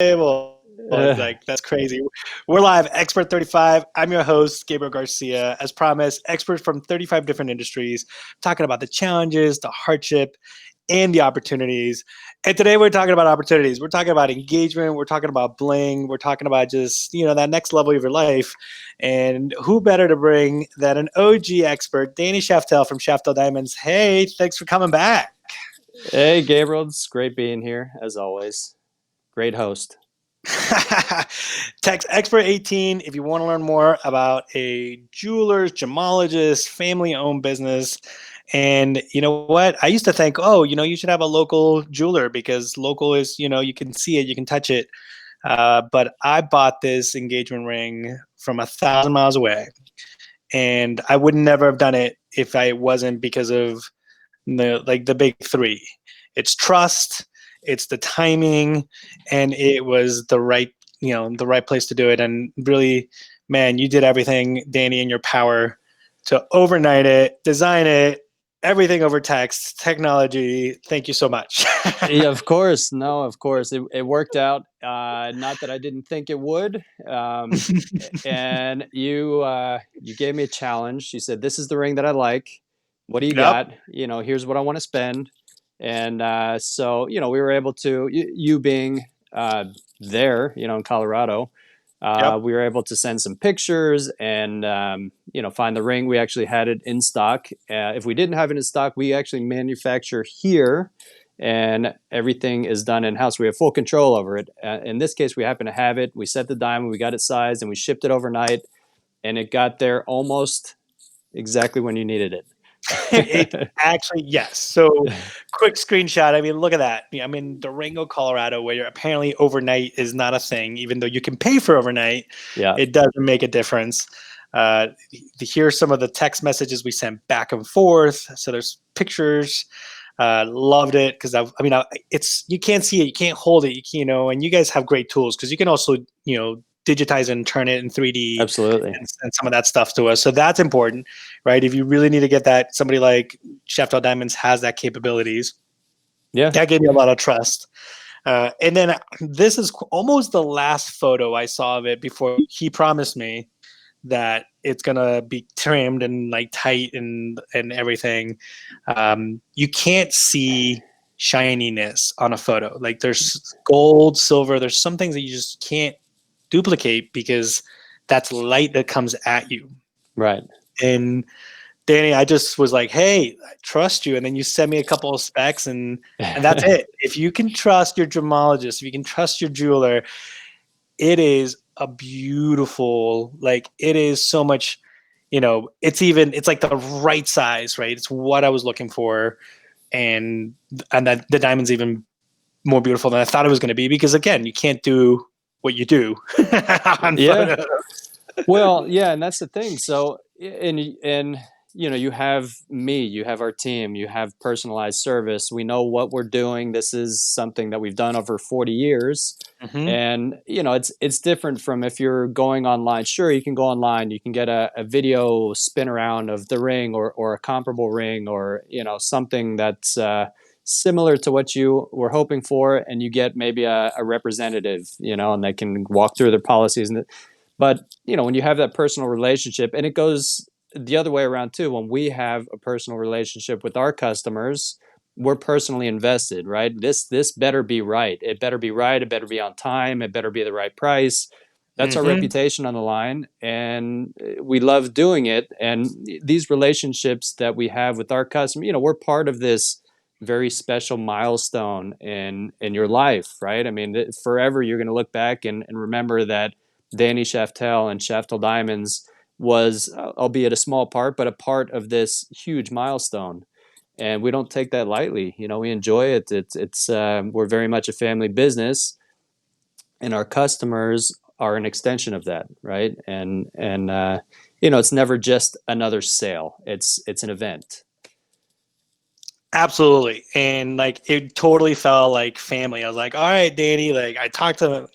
Well, it's like, that's crazy. We're live, Expert35. I'm your host, Gabriel Garcia. As promised, experts from 35 different industries, talking about the challenges, the hardship, and the opportunities. And today we're talking about opportunities. We're talking about engagement. We're talking about bling. We're talking about just, that next level of your life. And who better to bring than an OG expert, Danny Shaftel from Shaftel Diamonds. Hey, thanks for coming back. Hey, Gabriel. It's great being here, as always. Great host. Text Expert 18 if you want to learn more about a jeweler's, gemologist, family owned business. And you know what? I used to think, oh, you should have a local jeweler because local is, you can see it, you can touch it. But I bought this engagement ring from 1,000 miles away. And I would never have done it if I wasn't because of the big three. It's trust, it's the timing, and it was the right place to do it. And really, man, you did everything, Danny, in your power to overnight it, design it, everything over text, technology. Thank you so much. Yeah, of course. No, of course. It worked out. Not that I didn't think it would. And you gave me a challenge. You said, "This is the ring that I like. What do you Yep. got? Here's what I want to spend." And so we were able to. You being there, in Colorado, Yep. we were able to send some pictures and find the ring. We actually had it in stock. If we didn't have it in stock, we actually manufacture here, and everything is done in house. We have full control over it. In this case, we happen to have it. We set the diamond, we got it sized, and we shipped it overnight, and it got there almost exactly when you needed it. It actually, yes. So quick screenshot. I mean, look at that. I'm in Durango, Colorado, where apparently overnight is not a thing, even though you can pay for overnight. Yeah. It doesn't make a difference. Here's some of the text messages we sent back and forth. So there's pictures. Loved it because it's, you can't see it, you can't hold it, and you guys have great tools because you can also digitize and turn it in 3D Absolutely. and send some of that stuff to us. So that's important, right? If you really need to get that, somebody like Shaftel Diamonds has that capabilities. Yeah. That gave me a lot of trust. And then this is almost the last photo I saw of it before he promised me that it's gonna be trimmed and like tight and everything. You can't see shininess on a photo. Like there's gold, silver. There's some things that you just can't duplicate because that's light that comes at you. Right. And Danny, I just was like, hey, I trust you. And then you send me a couple of specs and that's it. If you can trust your gemologist, if you can trust your jeweler, it is a beautiful, like it is so much, it's like the right size, right? It's what I was looking for. And that the diamond's even more beautiful than I thought it was going to be because again, you can't do what you do on Yeah. photos. Well, yeah, and that's the thing. So, and you have me, you have our team, you have personalized service. We know what we're doing. This is something that we've done over 40 years. Mm-hmm. And it's different from if you're going online. Sure, you can go online, you can get a video spin around of the ring or a comparable ring or something that's similar to what you were hoping for, and you get maybe a representative, and they can walk through their policies. But when you have that personal relationship, and it goes the other way around too, when we have a personal relationship with our customers, we're personally invested, right? This better be right. It better be right. It better be on time. It better be the right price. That's our Mm-hmm. reputation on the line, and we love doing it. And these relationships that we have with our customer, we're part of this very special milestone in your life, right? I mean, forever you're going to look back and remember that Danny Shaftel and Shaftel Diamonds was, albeit a small part, but a part of this huge milestone. And we don't take that lightly. We enjoy it. It's we're very much a family business, and our customers are an extension of that, right? And it's never just another sale. It's an event. Absolutely. And like it totally felt like family. I was like, all right, Danny, like I talked to,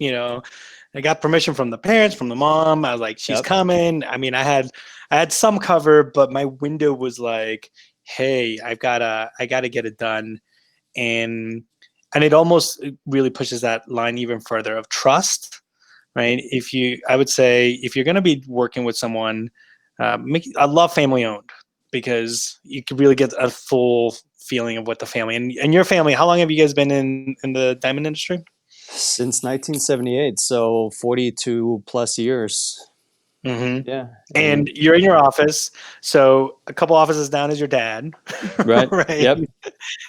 I got permission from the parents, from the mom. I was like, she's Yep. coming. I mean, I had some cover, but my window was like, hey, I gotta get it done. And and it almost really pushes that line even further of trust, right? I would say if you're going to be working with someone, I love family owned because you can really get a full feeling of what the family and your family. How long have you guys been in the diamond industry? Since 1978, so 42 plus years. Hmm. Yeah, And and you're in your office, so a couple offices down is your dad, right. right? Yep.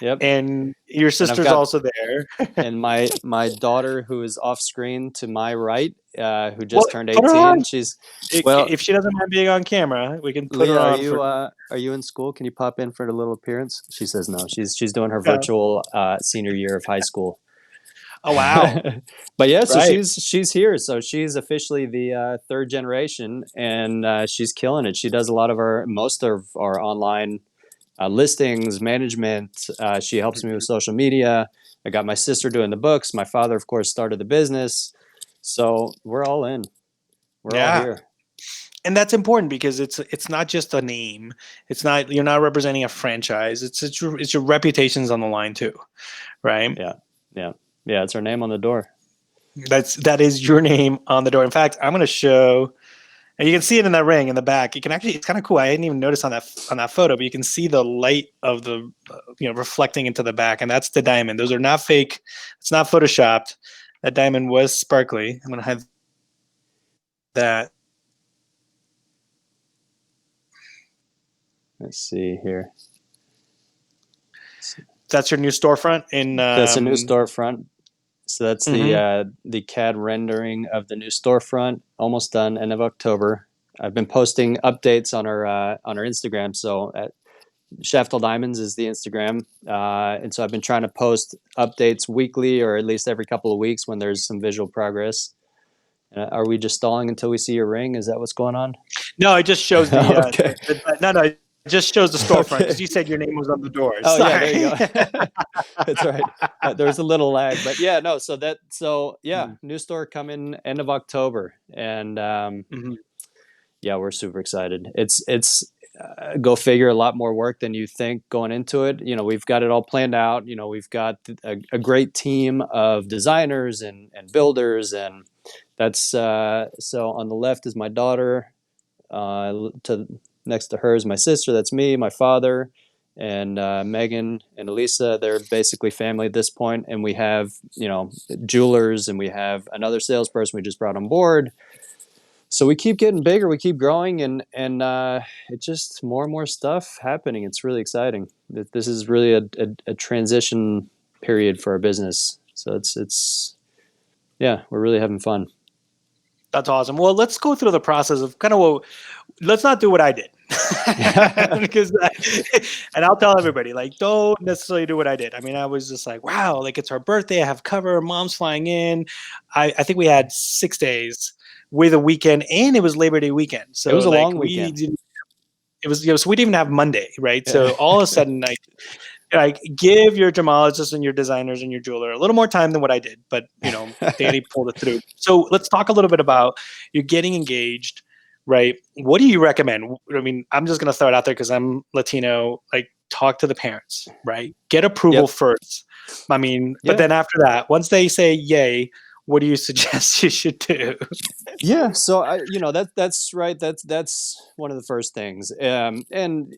Yep. And your And I've sister's got also there. and my daughter who is off screen to my right, who Well, just turned put her 18. on. She's well, If she doesn't mind being on camera, we can put her Leah, on for. are you in school? Can you pop in for a little appearance? She says no. She's doing her Yeah. virtual senior year of high school. Oh wow! But yeah, so Right. she's here. So she's officially the third generation, and she's killing it. She does a lot of most of our online listings management. She helps me with Mhm. social media. I got my sister doing the books. My father, of course, started the business. So we're all in. We're all Yeah, here. and that's important because it's not just a name. It's not you're not representing a franchise. It's your reputation's on the line too, right? Yeah, yeah, yeah. It's our name on the door. That is your name on the door. In fact, I'm going to show. And you can see it in that ring in the back. You can actually, it's kind of cool. I didn't even notice on that photo, but you can see the light of the, reflecting into the back, and that's the diamond. Those are not fake. It's not photoshopped. That diamond was sparkly. I'm gonna have that. Let's see here. That's your new storefront in. That's a new storefront. So that's Mhm. the CAD rendering of the new storefront. Almost done, end of October. I've been posting updates on our Instagram. So at Shaftel Diamonds is the Instagram, and so I've been trying to post updates weekly or at least every couple of weeks when there's some visual progress. Are we just stalling until we see your ring? Is that what's going on? No, it just shows Okay. no, no, it just shows the storefront because Okay. you said your name was on the door. Oh yeah, there you Sorry. go. That's right. There's a little lag, but yeah, no. So yeah, Mhm. new store coming end of October, and Mhm. yeah, we're super excited. It's go figure, a lot more work than you think going into it. We've got it all planned out. We've got a great team of designers and builders, and that's so on the left is my daughter. To next to her is my sister. That's me, my father, and Megan and Elisa. They're basically family at this point, and we have jewelers, and we have another salesperson we just brought on board. So we keep getting bigger, we keep growing, and it's just more and more stuff happening. It's really exciting. This is really a transition period for our business. So it's yeah, we're really having fun. That's awesome. Well, let's go through the process of kind of what. Let's not do what I did, because, and I'll tell everybody, like, don't necessarily do what I did. I mean, I was just like, wow, like it's our birthday. I have cover. Mom's flying in. I think we had 6 days with a weekend, and it was Labor Day weekend. It was So a like long we weekend. didn't. It was so we didn't even have Monday, right? Yeah. So all of a sudden, like give your gemologists and your designers and your jeweler a little more time than what I did, but Danny pulled it through. So let's talk a little bit about you're getting engaged, right? What do you recommend? I mean, I'm just gonna throw it out there because I'm Latino. Like, talk to the parents, right? Get approval Yep. first. I mean, but Yeah. then after that, once they say yay, what do you suggest you should do? Yeah, so that's right. That's one of the first things. And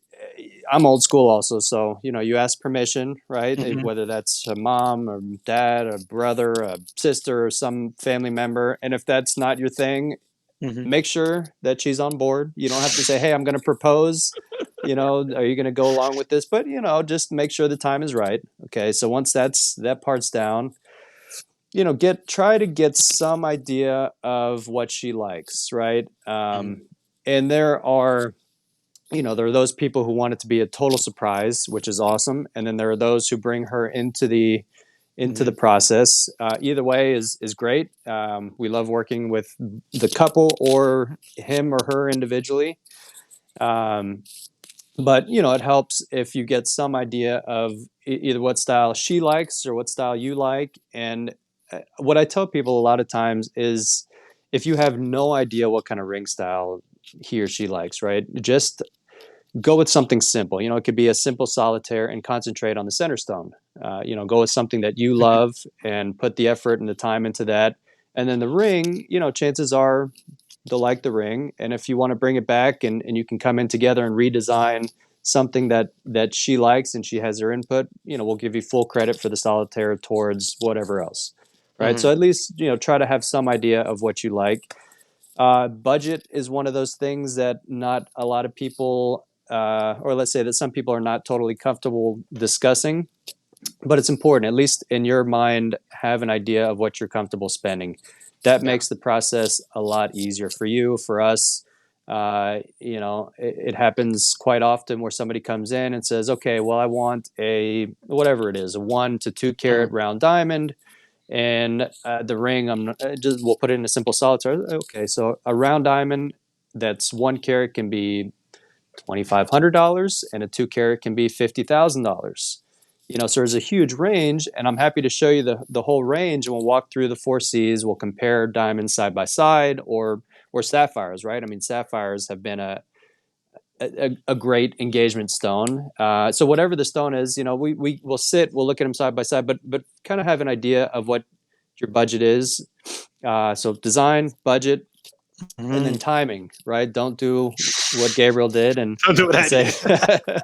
I'm old school also, so you ask permission, right? Hmm. Whether that's a mom or dad, a brother, a sister, or some family member. And if that's not your thing, Hmm. make sure that she's on board. You don't have to say, "Hey, I'm going to propose." Are you going to go along with this? But just make sure the time is right. Okay, so once that part's down, try to get some idea of what she likes, right? And there are those people who want it to be a total surprise, which is awesome, and then there are those who bring her into the Hmm. process. Either way is great. We love working with the couple or him or her individually. Um, but it helps if you get some idea of either what style she likes or what style you like. And what I tell people a lot of times is, if you have no idea what kind of ring style he or she likes, right, just go with something simple. It could be a simple solitaire and concentrate on the center stone. Go with something that you love and put the effort and the time into that. And then the ring, chances are they'll like the ring. And if you want to bring it back and you can come in together and redesign something that she likes and she has her input, we'll give you full credit for the solitaire towards whatever else. Right. Mhm. So at least, try to have some idea of what you like. Budget is one of those things that not a lot of people, or let's say that some people are not totally comfortable discussing, but it's important, at least in your mind, have an idea of what you're comfortable spending. That Yeah. makes the process a lot easier for you, for us. It happens quite often where somebody comes in and says, okay, well, I want whatever it is, a 1 to 2 carat Mhm. round diamond. And the ring, we'll put it in a simple solitaire. Okay, so a round diamond that's 1 carat can be $2,500, and a 2 carat can be $50,000. So there's a huge range, and I'm happy to show you the whole range, and we'll walk through the 4Cs. We'll compare diamonds side by side, or sapphires, right? I mean, sapphires have been a great engagement stone. So whatever the stone is, we'll look at them side by side, but kind of have an idea of what your budget is. So design, budget, and then Mhm. timing, right? Don't do what Gabriel did and Don't do what I say, did.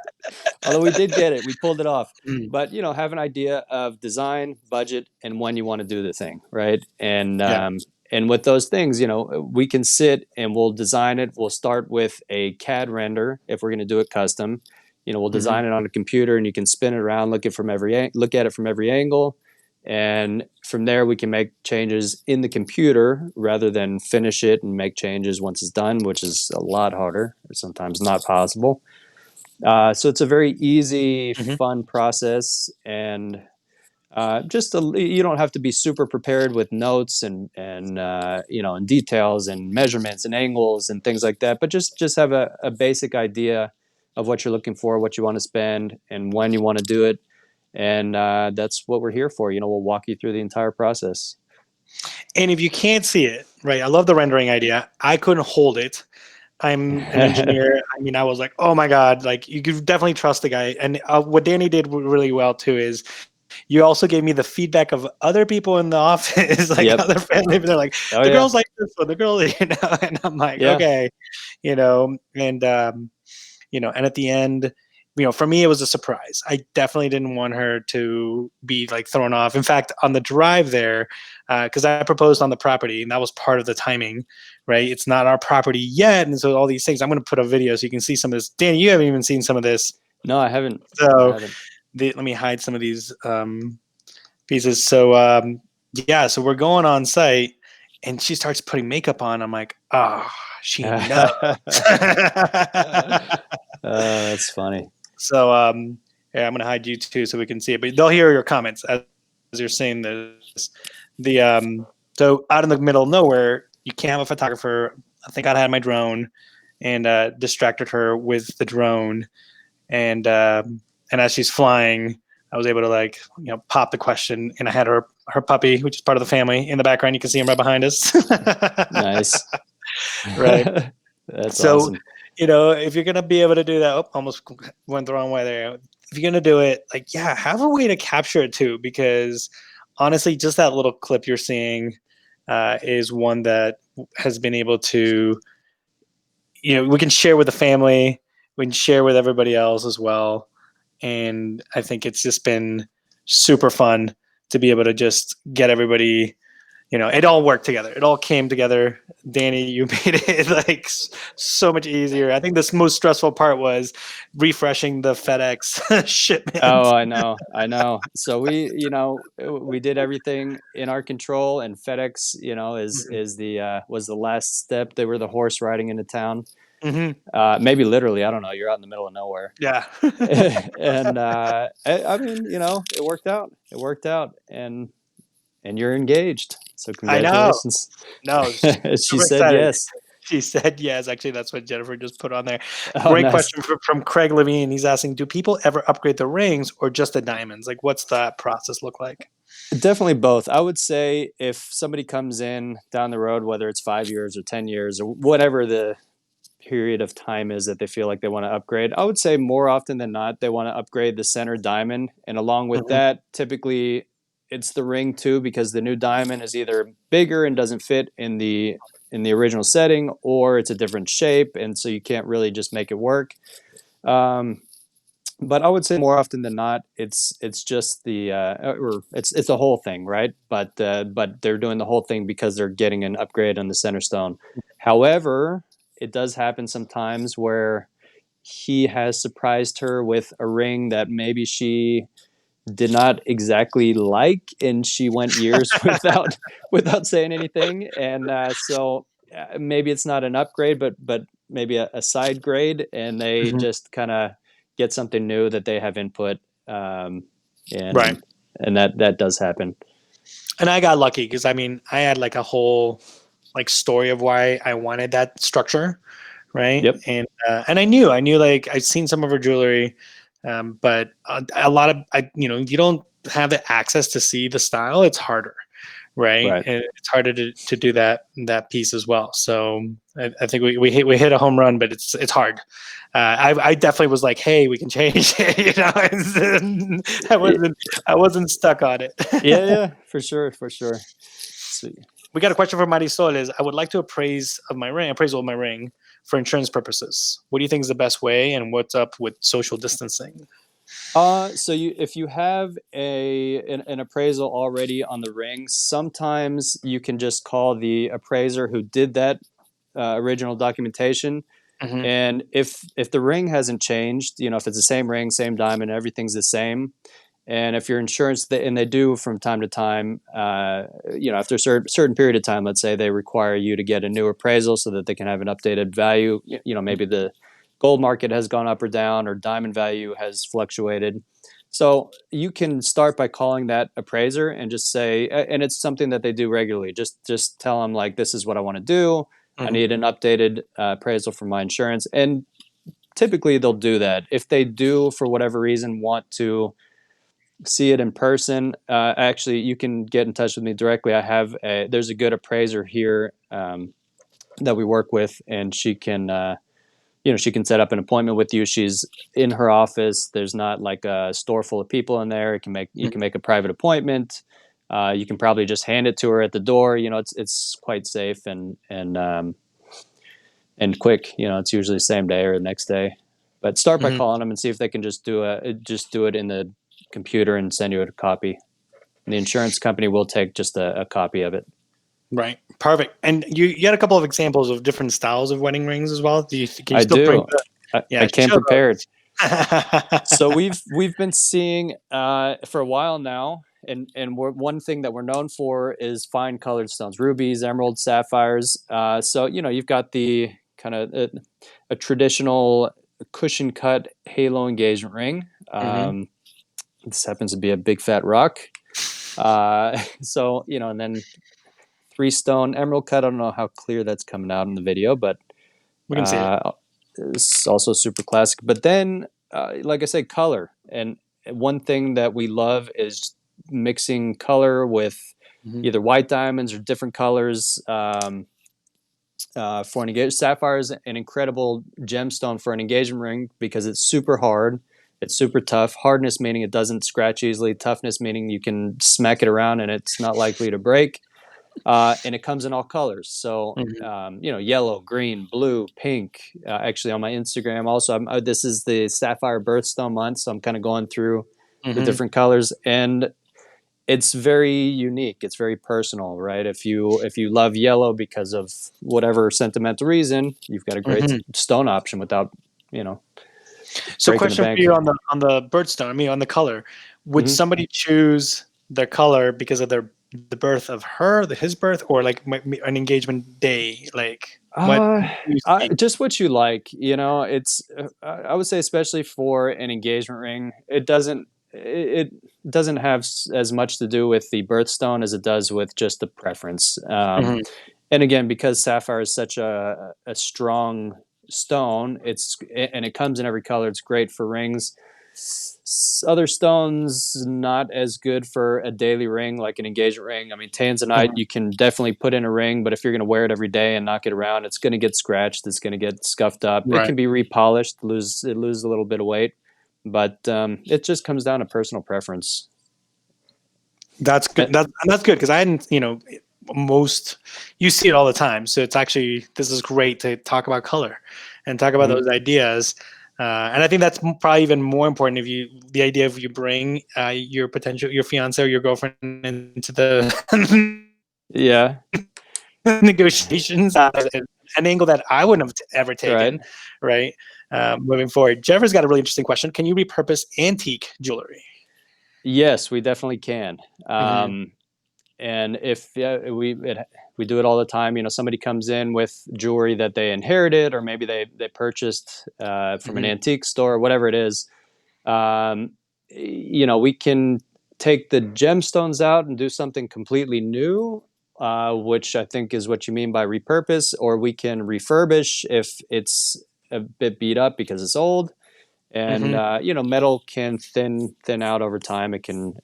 although we did get it, we pulled it off. Mm. But have an idea of design, budget, and when you want to do the thing, right? Yeah. And with those things, we can sit and we'll design it. We'll start with a CAD render if we're going to do it custom. We'll Mhm. design it on a computer, and you can spin it around, look at it from every angle, and from there we can make changes in the computer rather than finish it and make changes once it's done, which is a lot harder, or sometimes not possible. So it's a very easy, Mhm. fun process, and you don't have to be super prepared with notes and details and measurements and angles and things like that. But just have a basic idea of what you're looking for, what you want to spend, and when you want to do it. And that's what we're here for. We'll walk you through the entire process. And if you can't see it, right? I love the rendering idea. I couldn't hold it. I'm an engineer. I mean, I was like, oh my God, like you could definitely trust the guy. And what Danny did really well too is you also gave me the feedback of other people in the office, like Yep. other family. They're like, Oh the yeah. girls like this one, the girl, and I'm like, Yeah. okay, and at the end, for me, it was a surprise. I definitely didn't want her to be like thrown off. In fact, on the drive there, because I proposed on the property, and that was part of the timing, right? It's not our property yet, and so all these things. I'm going to put a video so you can see some of this. Danny, you haven't even seen some of this, No, I haven't. I so haven't. let me hide some of these pieces. So yeah, so we're going on site, and she starts putting makeup on. I'm like, oh, she knows. That's funny. So yeah, I'm gonna hide you too so we can see it, but they'll hear your comments as you're saying this. The so out in the middle of nowhere, you can't have a photographer. I think I had my drone and distracted her with the drone, and as she's flying, I was able to pop the question, and I had her puppy, which is part of the family, in the background. You can see him right behind us. Nice. Right. That's So, awesome. if you're gonna be able to do that, almost went the wrong way there. If you're gonna do it, yeah, have a way to capture it too, because honestly, just that little clip you're seeing is one that has been able to, we can share with the family, we can share with everybody else as well, and I think it's just been super fun to be able to just get everybody, it all worked together. It all came together. Danny, you made it like so much easier. I think this most stressful part was refreshing the FedEx Oh, shipment. I know. I know. So we did everything in our control, and FedEx, Mhm. is the was the last step. They were the horse riding into town. Mhm. Maybe literally, I don't know. You're out in the middle of nowhere. Yeah. And I mean, it worked out. It worked out, and you're engaged. So I know. congratulations. No, She super said excited. yes. She said yes. Actually, that's what Jennifer just put on there. Oh, Great nice. question from Craig Levine. He's asking, do people ever upgrade the rings or just the diamonds? Like, what's that process look like? Definitely both. I would say if somebody comes in down the road, whether it's 5 years or 10 years or whatever the period of time is that they feel like they want to upgrade. I would say more often than not, they want to upgrade the center diamond. And along with Mhm. that, typically it's the ring too, because the new diamond is either bigger and doesn't fit in the original setting, or it's a different shape, and so you can't really just make it work. Um, but I would say more often than not, it's just the or it's the whole thing, right? But they're doing the whole thing because they're getting an upgrade on the center stone. However, it does happen sometimes where he has surprised her with a ring that maybe she did not exactly like, and she went years without saying anything, and maybe it's not an upgrade, but maybe a side grade, and they Mhm. just kind of get something new that they have input, Right. and that does happen. And I got lucky because I mean, I had like a whole like story of why I wanted that structure, right? Yep. And I knew like I'd seen some of her jewelry, but a lot of you know, you don't have the access to see the style. It's harder, right? Right. And it's harder to do that piece as well. So I think we hit a home run, but it's hard. I definitely was like, hey, we can change it. You know, I wasn't stuck on it. Yeah, yeah, for sure, for sure. So, We got a question from Marisol is, I would like to appraisal of my ring for insurance purposes. What do you think is the best way and what's up with social distancing? so if you have an appraisal already on the ring, sometimes you can just call the appraiser who did that original documentation. Mm-hmm. And if the ring hasn't changed, you know, if it's the same ring, same diamond, everything's the same, and if your insurance, and they do from time to time, you know, after a certain period of time, let's say they require you to get a new appraisal so that they can have an updated value. You know, maybe the gold market has gone up or down, or diamond value has fluctuated. So you can start by calling that appraiser and just say, and it's something that they do regularly. Just tell them like, this is what I want to do. I Mm-hmm. need an updated appraisal from my insurance, and typically they'll do that. If they do, for whatever reason, want to see it in person, actually, you can get in touch with me directly. There's a good appraiser here that we work with, and she can, you know, she can set up an appointment with you. She's in her office. There's not like a store full of people in there. You can make a private appointment. You can probably just hand it to her at the door. You know, it's quite safe and quick. You know, it's usually the same day or the next day. But start by Mm-hmm. calling them and see if they can just do it in the computer and send you a copy. And the insurance company will take just a copy of it. Right. Perfect. And you had a couple of examples of different styles of wedding rings as well. Can you I still bring do. the, I yeah, came show prepared. those. So we've been seeing for a while now, and one thing that we're known for is fine colored stones, rubies, emeralds, sapphires. So you know, you've got the kind of a traditional cushion cut halo engagement ring. Mm-hmm. This happens to be a big fat rock. So you know, and then 3 stone emerald cut. I don't know how clear that's coming out in the video, but We can see it. uh, it's also super classic. But then, like I said, color. And one thing that we love is mixing color with Mm-hmm. either white diamonds or different colors. For an engagement, sapphire is an incredible gemstone for an engagement ring because it's super hard. It's super tough. Hardness meaning it doesn't scratch easily. Toughness meaning you can smack it around and it's not likely to break. And it comes in all colors. So, Mm-hmm. you know, yellow, green, blue, pink. Actually, on my Instagram, also, this is the Sapphire Birthstone month, so I'm kind of going through the Mm-hmm. different colors, and it's very unique. It's very personal, right? If you love yellow because of whatever sentimental reason, you've got a great Mm-hmm. stone option without, you know, So, breaking the question for bank. you on the birdstone. I mean, on the color. Would Hmm. somebody choose their color because of the birth of his birth, or like an engagement day? Like what Uh, do you see? just what you like. You know, it's. I would say, especially for an engagement ring, it doesn't have as much to do with the birthstone as it does with just the preference. Mm-hmm. And again, because sapphire is such a strong stone, and it comes in every color. It's great for rings. Other stones not as good for a daily ring, like an engagement ring. I mean, tanzanite Mhm. you can definitely put in a ring, but if you're going to wear it every day and knock it around, it's going to get scratched. It's going to get scuffed up. It Right. can be repolished, lose a little bit of weight, but it just comes down to personal preference. That's Uh, good. That's good because I hadn't, most you see it all the time. So this is great to talk about color and talk about mhm. those ideas. And I think that's probably even more important if the idea of you bring your fiance or your girlfriend into the Yeah, negotiations, an angle that I wouldn't have ever right. taken, right? Moving forward, Jeffrey's got a really interesting question. Can you repurpose antique jewelry? Yes, we definitely can. Hmm. And if we do it all the time. Somebody comes in with jewelry that they inherited, or maybe they purchased from an Hmm. antique store, whatever it is. Um, we can take the gemstones out and do something completely new, which I think is what you mean by repurpose, or we can refurbish if it's a bit beat up because it's old. And Hmm. metal can thin out over time. It can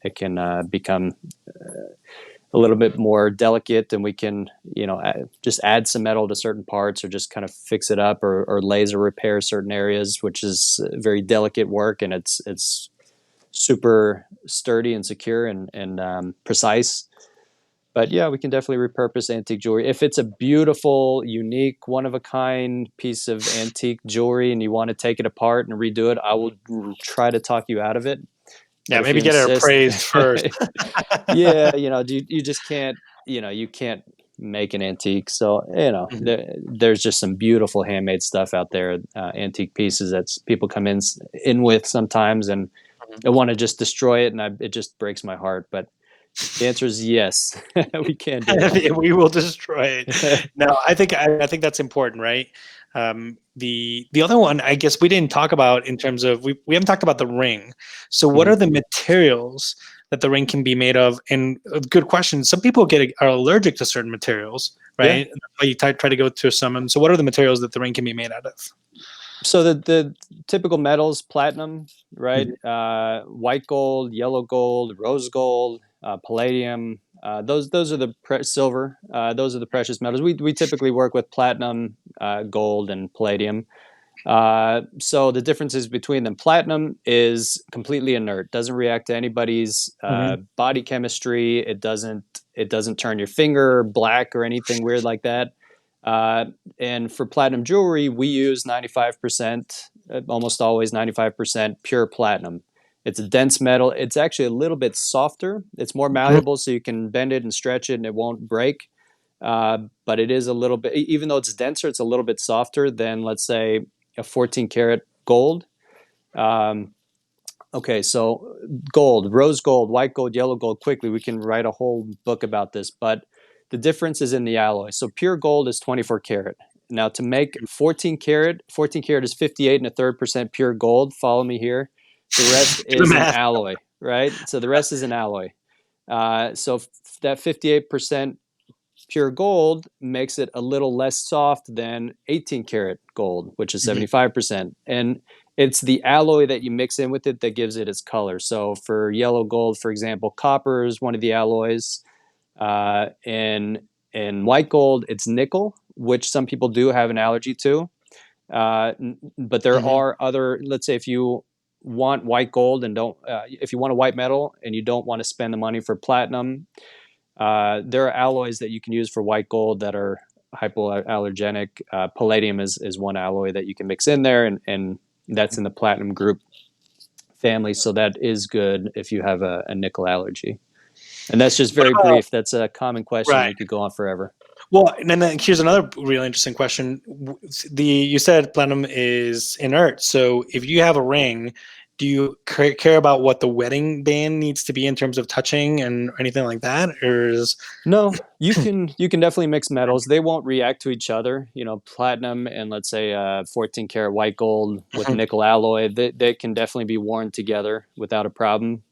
become a little bit more delicate, and we can just add some metal to certain parts, or just kind of fix it up, or laser repair certain areas, which is very delicate work, and it's super sturdy and secure and precise. But yeah, we can definitely repurpose antique jewelry if it's a beautiful, unique, one of a kind piece of antique jewelry and you want to take it apart and redo it. I will try to talk you out of it, Yeah, but if maybe you get it insist, appraised first. yeah, you just can't, you can't make an antique. So, Mhm. there's just some beautiful handmade stuff out there, antique pieces that people come in with sometimes, and Mhm. I want to just destroy it, and it just breaks my heart. But the answer is yes, we can do it. We will destroy it. No, I think that's important, right? The other one, I guess we didn't talk about in terms of we haven't talked about the ring. So, what Mhm. are the materials that the ring can be made of? And a good question. Some people are allergic to certain materials, Yeah. right? That's why you try to go to some. So, what are the materials that the ring can be made out of? So the typical metals, platinum, right? Mhm. White gold, yellow gold, rose gold, palladium. Those are the silver. Those are the precious metals. We typically work with platinum, gold, and palladium. So the differences between them: platinum is completely inert, doesn't react to anybody's Mhm. body chemistry. It doesn't turn your finger black or anything weird like that. Uh, and for platinum jewelry, we use 95%, almost always 95% pure platinum. It's a dense metal. It's actually a little bit softer. It's more Mhm. malleable, so you can bend it and stretch it, and it won't break. But it is a little bit, even though it's denser, it's a little bit softer than, let's say, a 14 karat gold. Um, okay, so gold, rose gold, white gold, yellow gold. Quickly, we can write a whole book about this, but the difference is in the alloy. So pure gold is 24 karat. Now to make 14 karat is 58 and a third% pure gold. Follow me here. The rest Do the is an math. alloy, right? So the rest is an alloy. So that 58% pure gold makes it a little less soft than 18 karat gold, which is Mhm. 75%. And it's the alloy that you mix in with it that gives it its color. So for yellow gold, for example, copper is one of the alloys. In white gold, it's nickel, which some people do have an allergy to. But there Mhm. are other, let's say if you want white gold and if you want a white metal and you don't want to spend the money for platinum, there are alloys that you can use for white gold that are hypoallergenic. Palladium is one alloy that you can mix in there, and that's in the platinum group family. So that is good if you have a nickel allergy. And that's just What very about brief. That's a common question. right? We could go on forever. Well, and then here's another really interesting question. You said platinum is inert, so if you have a ring, do you care about what the wedding band needs to be in terms of touching and anything like that, or is No, you can definitely mix metals. They won't react to each other. Platinum and, let's say, 14 karat white gold with Mhm. nickel alloy, they can definitely be worn together without a problem.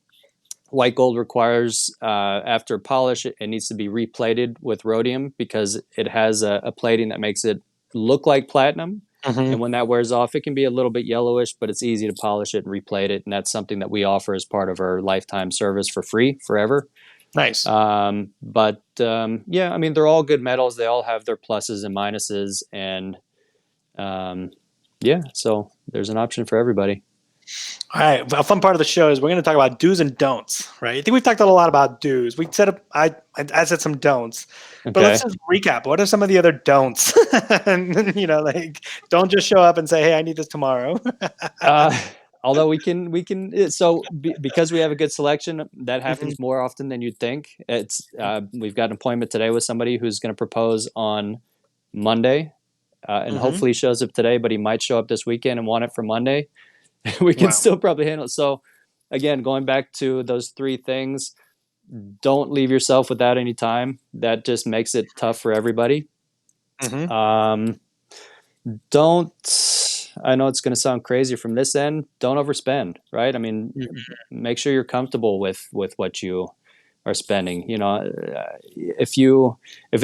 White gold requires, after polish, it needs to be replated with rhodium because it has a plating that makes it look like platinum. And Mhm. when that wears off, it can be a little bit yellowish, but it's easy to polish it and replate it. And that's something that we offer as part of our lifetime service for free forever. Nice. Yeah, I mean, they're all good metals. They all have their pluses and minuses. And yeah, so there's an option for everybody. All right. A fun part of the show is we're going to talk about do's and don'ts, right? I think we've talked a lot about do's. We set up, I said some don'ts, but let's Okay. just recap. What are some of the other don'ts? And, like, don't just show up and say, hey, I need this tomorrow. Uh, although because we have a good selection, that Mhm. happens more often than you'd think. We've got an appointment today with somebody who's going to propose on Monday, and Mhm. hopefully shows up today, but he might show up this weekend and want it for Monday. We can Wow. still probably handle it. So again, going back to those three things, don't leave yourself without any time. That just makes it tough for everybody. Mhm. Um, don't I know it's going to sound crazy from this end. Don't overspend, right? I mean, make sure you're comfortable with what you are spending. If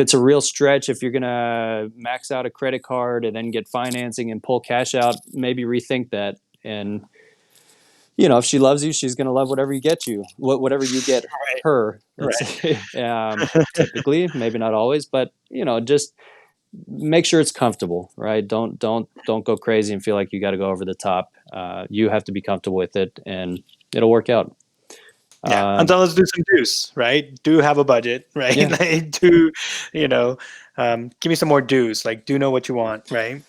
it's a real stretch, if you're going to max out a credit card and then get financing and pull cash out, maybe rethink that. And if she loves you, she's going to love whatever you get Right. her. Let's Right. say, typically, maybe not always, but just make sure it's comfortable, right? Don't go crazy and feel like you got to go over the top. You have to be comfortable with it, and it'll work out. Yeah. Um, Until let's do some do's, right? Do have a budget, right? yeah, Like, do, you know, give me some more do's. Like, do know what you want, right?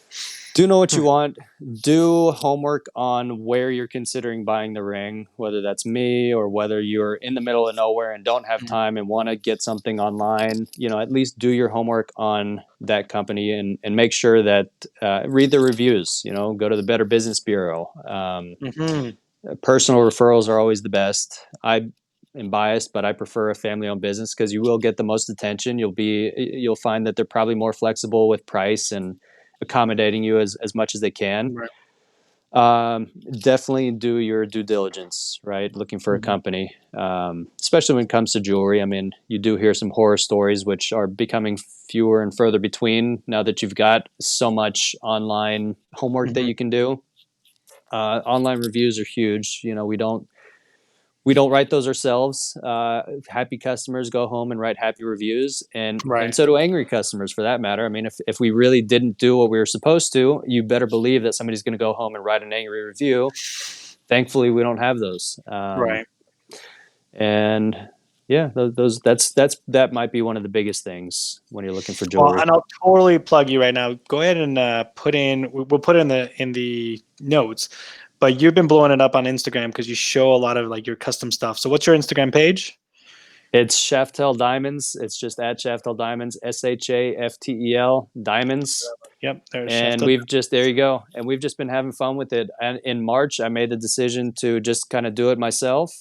do know what you want. Do homework on where you're considering buying the ring, whether that's me or whether you're in the middle of nowhere and don't have Mhm. time and want to get something online. At least do your homework on that company and make sure that read the reviews. Go to the Better Business Bureau. Mhm. Personal referrals are always the best. I am biased, but I prefer a family-owned business because you will get the most attention. You'll find that they're probably more flexible with price and accommodating you as much as they can. Right. Definitely do your due diligence, right? Looking for a Mhm. company, especially when it comes to jewelry. I mean, you do hear some horror stories, which are becoming fewer and further between now that you've got so much online homework that Mhm. you can do. Online reviews are huge. We don't write those ourselves. Happy customers go home and write happy reviews, and Right. so do angry customers for that matter. I mean, if we really didn't do what we were supposed to, you better believe that somebody's going to go home and write an angry review. Thankfully, we don't have those. Right. And yeah, that might be one of the biggest things when you're looking for Well, jewelry. and I'll totally plug you right now. Go ahead and we'll put it in the notes. But you've been blowing it up on Instagram because you show a lot of like your custom stuff. So what's your Instagram page? It's Shaftel Diamonds. It's just at Shaftel Diamonds, Shaftel Diamonds. Yep, there's And Shaftel. there you go. And we've just been having fun with it. And in March, I made the decision to just kind of do it myself.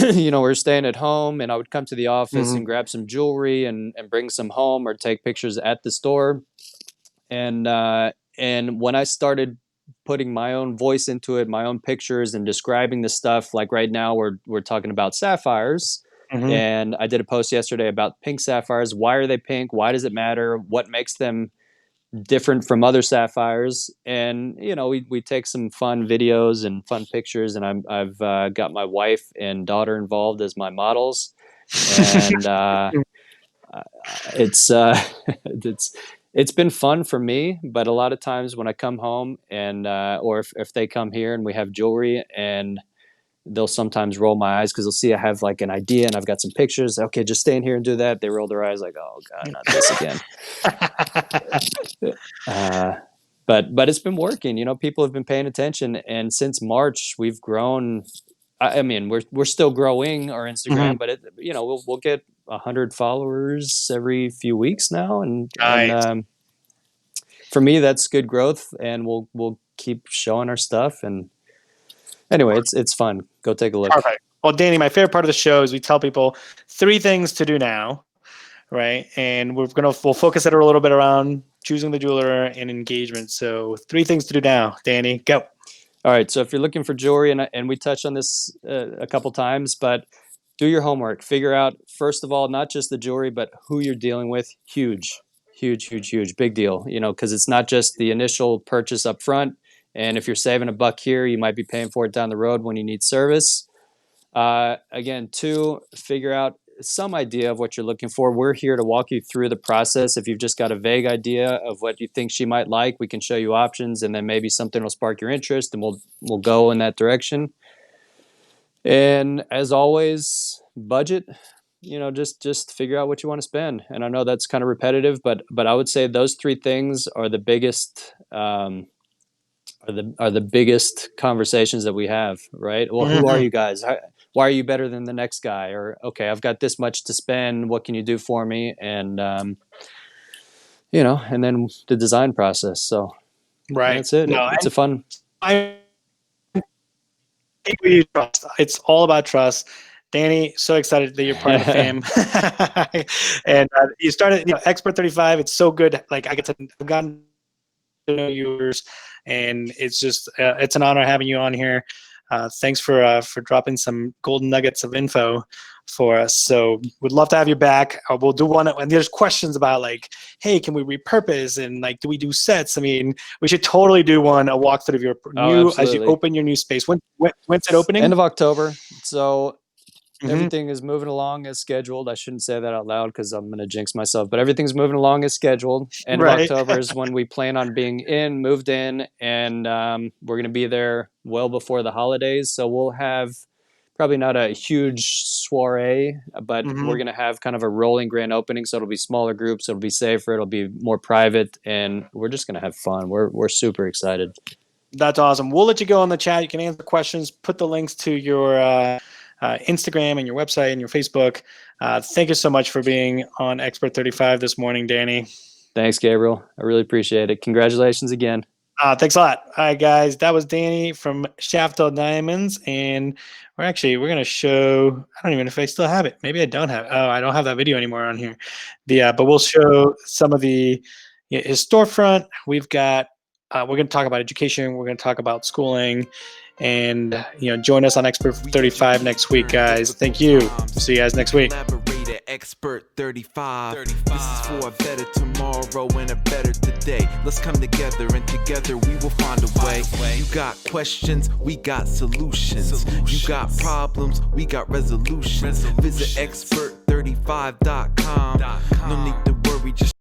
We were staying at home, and I would come to the office Mhm. and grab some jewelry and bring some home or take pictures at the store. And when I started putting my own voice into it, my own pictures, and describing the stuff, like right now we're talking about sapphires. Mhm. And I did a post yesterday about pink sapphires. Why are they pink? Why does it matter? What makes them different from other sapphires? And we take some fun videos and fun pictures, and I've got my wife and daughter involved as my models. And it's it's been fun for me, but a lot of times when I come home and or if they come here and we have jewelry, and they'll sometimes roll my eyes because they'll see I have like an idea and I've got some pictures. Okay, just stay in here and do that. They roll their eyes like, oh god, not this again. Uh, but it's been working. People have been paying attention, and since March we've grown. I mean, we're still growing our Mhm. Instagram, but we'll get 100 followers every few weeks now, and Nice. for me that's good growth, and we'll keep showing our stuff. And anyway, it's fun. Go take a look. Perfect. Well, Danny, my favorite part of the show is we tell people 3 things to do now, right? And we'll focus it a little bit around choosing the jeweler and engagement. So 3 things to do now, Danny. Go. All right, so if you're looking for jewelry, and we touched on this a couple times, but do your homework. Figure out, first of all, not just the jewelry, but who you're dealing with. Huge, huge, big deal. Because it's not just the initial purchase up front. And if you're saving $1 here, you might be paying for it down the road when you need service. Again, 2, figure out some idea of what you're looking for. We're here to walk you through the process. If you've just got a vague idea of what you think she might like, we can show you options, and then maybe something will spark your interest, and we'll go in that direction. And as always, budget. Just figure out what you want to spend. And I know that's kind of repetitive, but I would say those 3 things are the biggest. Are the biggest conversations that we have, right? Well, who are you guys? Why are you better than the next guy? Or, okay, I've got this much to spend. What can you do for me? And, and then the design process. So that's it. No, It's a fun. I think we trust. It's all about trust. Danny, so excited that you're part of the fam. And you started, Expert35. It's so good. Like I've gotten to know yours, and it's just it's an honor having you on here. Thanks for dropping some golden nuggets of info for us. So we'd love to have you back. We'll do one, and there's questions about like, hey, can we repurpose, and like, do we do sets? I mean, we should totally do a walkthrough of your as you open your new space. When's it opening? End of October. So everything is moving along as scheduled. I shouldn't say that out loud because I'm going to jinx myself, but everything's moving along as scheduled. End of October is when we plan on being moved in, and we're going to be there well before the holidays. So we'll have probably not a huge soiree, but we're going to have kind of a rolling grand opening. So it'll be smaller groups. It'll be safer. It'll be more private, and we're just going to have fun. We're super excited. That's awesome. We'll let you go on the chat. You can answer questions, put the links to your Instagram and your website and your Facebook. Thank you so much for being on Expert35 this morning, Danny. Thanks, Gabriel. I really appreciate it. Congratulations again. Thanks a lot. All right, guys, that was Danny from Shaftel Diamonds, and we're going to show, I don't even know if I still have it. Maybe I don't have it. Oh, I don't have that video anymore on here. But we'll show some of his storefront. We've got, we're going to talk about education. We're going to talk about schooling. And join us on Expert35 next week, guys. Thank you. See you guys next week. Expert35. This is for a better tomorrow and a better today. Let's come together, and together we will find a way. You got questions, we got solutions. You got problems, we got resolutions. Visit expert35.com. No need to worry, just